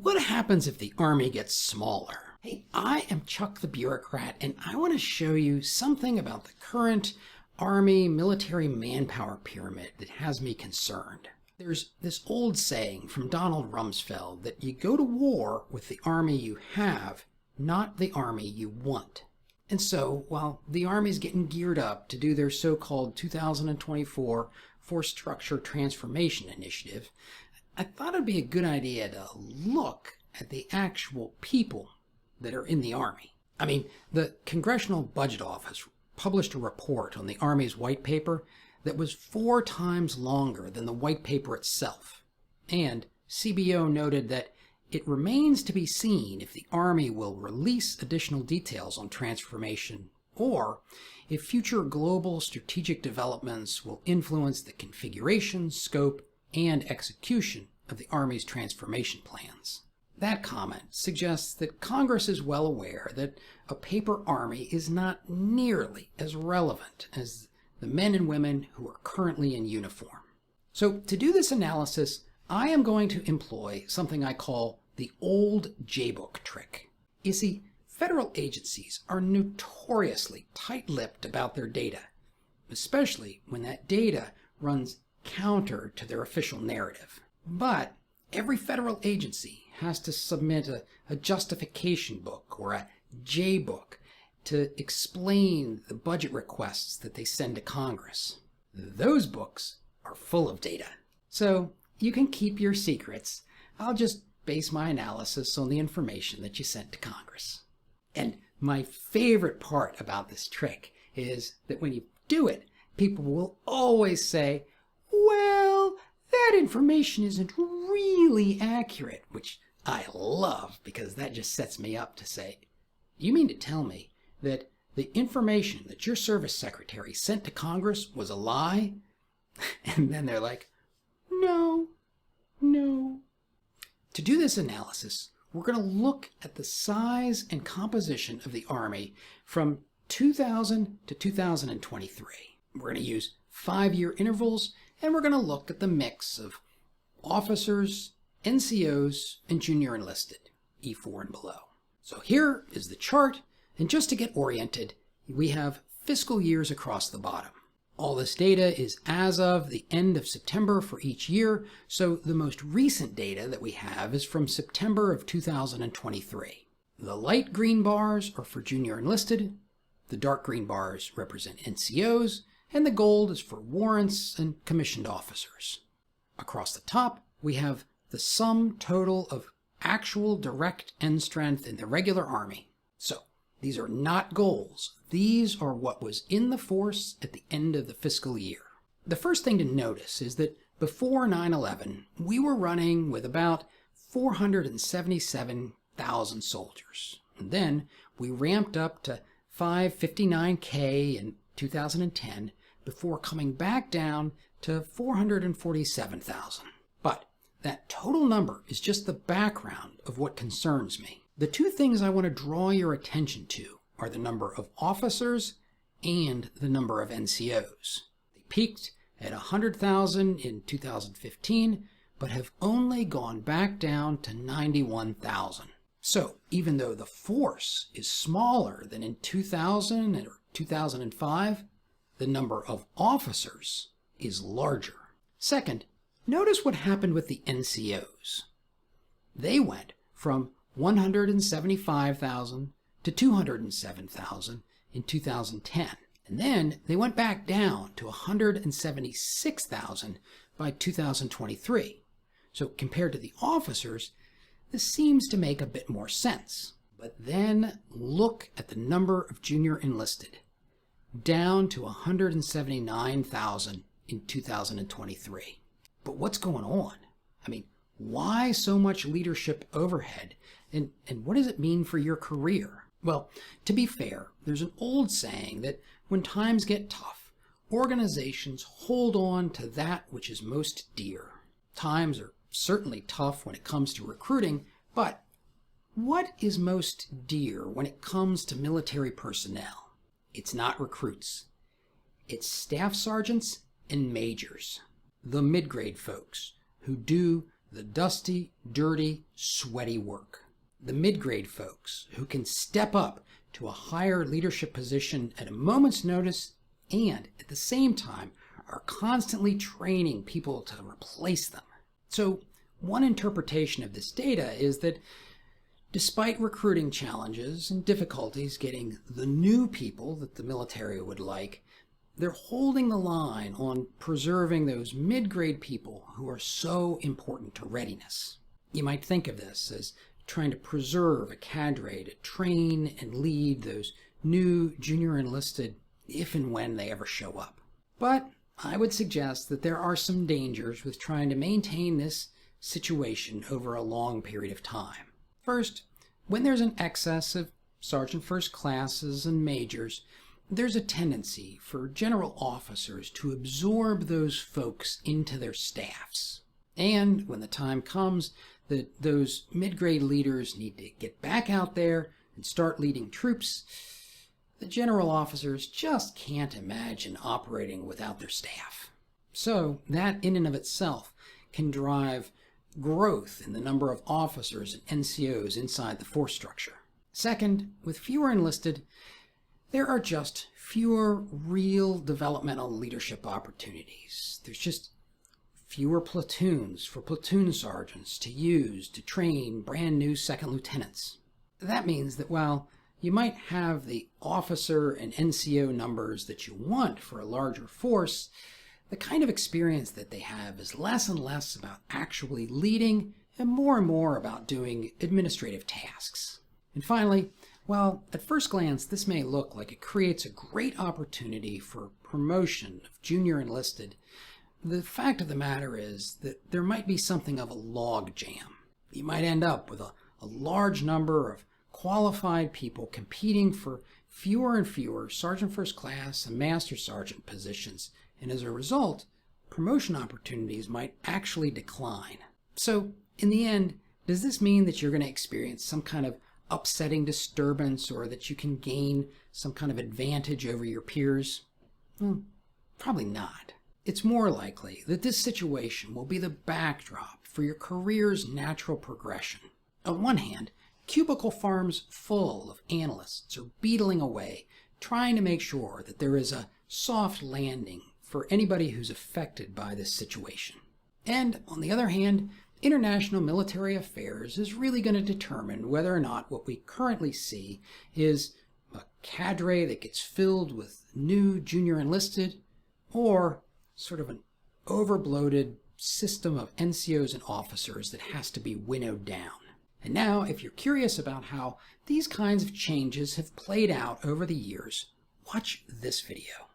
What happens if the Army gets smaller? Hey, I am Chuck the Bureaucrat, and I want to show you something about the current Army military manpower pyramid that has me concerned. There's this old saying from Donald Rumsfeld that you go to war with the Army you have, not the Army you want. And so, while the Army's getting geared up to do their so-called 2024 Force Structure Transformation Initiative, I thought it'd be a good idea to look at the actual people that are in the Army. I mean, the Congressional Budget Office published a report on the Army's white paper that was 4 times longer than the white paper itself. And CBO noted that it remains to be seen if the Army will release additional details on transformation or if future global strategic developments will influence the configuration, scope, and execution of the Army's transformation plans. That comment suggests that Congress is well aware that a paper Army is not nearly as relevant as the men and women who are currently in uniform. So to do this analysis, I am going to employ something I call the old J-book trick. You see, federal agencies are notoriously tight-lipped about their data, especially when that data runs counter to their official narrative. But every federal agency has to submit a justification book or a J-book to explain the budget requests that they send to Congress. Those books are full of data. So you can keep your secrets. I'll just base my analysis on the information that you sent to Congress. And my favorite part about this trick is that when you do it, people will always say, well, that information isn't really accurate, which I love because that just sets me up to say, you mean to tell me that the information that your service secretary sent to Congress was a lie? And then they're like, no. To do this analysis, we're going to look at the size and composition of the Army from 2000 to 2023. We're going to use 5-year intervals, and we're going to look at the mix of officers, NCOs, and junior enlisted, E4 and below. So here is the chart, and just to get oriented, we have fiscal years across the bottom. All this data is as of the end of September for each year, so the most recent data that we have is from September of 2023. The light green bars are for junior enlisted, the dark green bars represent NCOs, and the gold is for warrants and commissioned officers. Across the top, we have the sum total of actual direct end strength in the regular Army. So, these are not goals. These are what was in the force at the end of the fiscal year. The first thing to notice is that before 9/11, we were running with about 477,000 soldiers. And then we ramped up to 559K in 2010 before coming back down to 447,000. But that total number is just the background of what concerns me. The two things I want to draw your attention to are the number of officers and the number of NCOs. They peaked at 100,000 in 2015, but have only gone back down to 91,000. So even though the force is smaller than in 2000 or 2005, the number of officers is larger. Second, notice what happened with the NCOs. They went from 175,000 to 207,000 in 2010. And then they went back down to 176,000 by 2023. So compared to the officers, this seems to make a bit more sense. But then look at the number of junior enlisted, down to 179,000 in 2023. But what's going on? I mean, why so much leadership overhead? And what does it mean for your career? Well, to be fair, there's an old saying that when times get tough, organizations hold on to that which is most dear. Times are certainly tough when it comes to recruiting, but what is most dear when it comes to military personnel? It's not recruits. It's staff sergeants and majors, the mid-grade folks who do the dusty, dirty, sweaty work. The mid-grade folks who can step up to a higher leadership position at a moment's notice and at the same time are constantly training people to replace them. So one interpretation of this data is that despite recruiting challenges and difficulties getting the new people that the military would like, they're holding the line on preserving those mid-grade people who are so important to readiness. You might think of this as trying to preserve a cadre to train and lead those new junior enlisted if and when they ever show up. But I would suggest that there are some dangers with trying to maintain this situation over a long period of time. First, when there's an excess of sergeant first classes and majors, there's a tendency for general officers to absorb those folks into their staffs. And when the time comes that those mid-grade leaders need to get back out there and start leading troops, the general officers just can't imagine operating without their staff. So that in and of itself can drive growth in the number of officers and NCOs inside the force structure. Second, with fewer enlisted, there are just fewer real developmental leadership opportunities. There's just fewer platoons for platoon sergeants to use to train brand new second lieutenants. That means that while you might have the officer and NCO numbers that you want for a larger force, the kind of experience that they have is less and less about actually leading and more about doing administrative tasks. And finally, while at first glance this may look like it creates a great opportunity for promotion of junior enlisted, the fact of the matter is that there might be something of a log jam. You might end up with a large number of qualified people competing for fewer and fewer sergeant first class and master sergeant positions, and as a result, promotion opportunities might actually decline. So, in the end, does this mean that you're going to experience some kind of upsetting disturbance or that you can gain some kind of advantage over your peers? Well, probably not. It's more likely that this situation will be the backdrop for your career's natural progression. On one hand, cubicle farms full of analysts are beetling away, trying to make sure that there is a soft landing for anybody who's affected by this situation. And on the other hand, international military affairs is really going to determine whether or not what we currently see is a cadre that gets filled with new junior enlisted or sort of an overbloated system of NCOs and officers that has to be winnowed down. And now, if you're curious about how these kinds of changes have played out over the years, watch this video.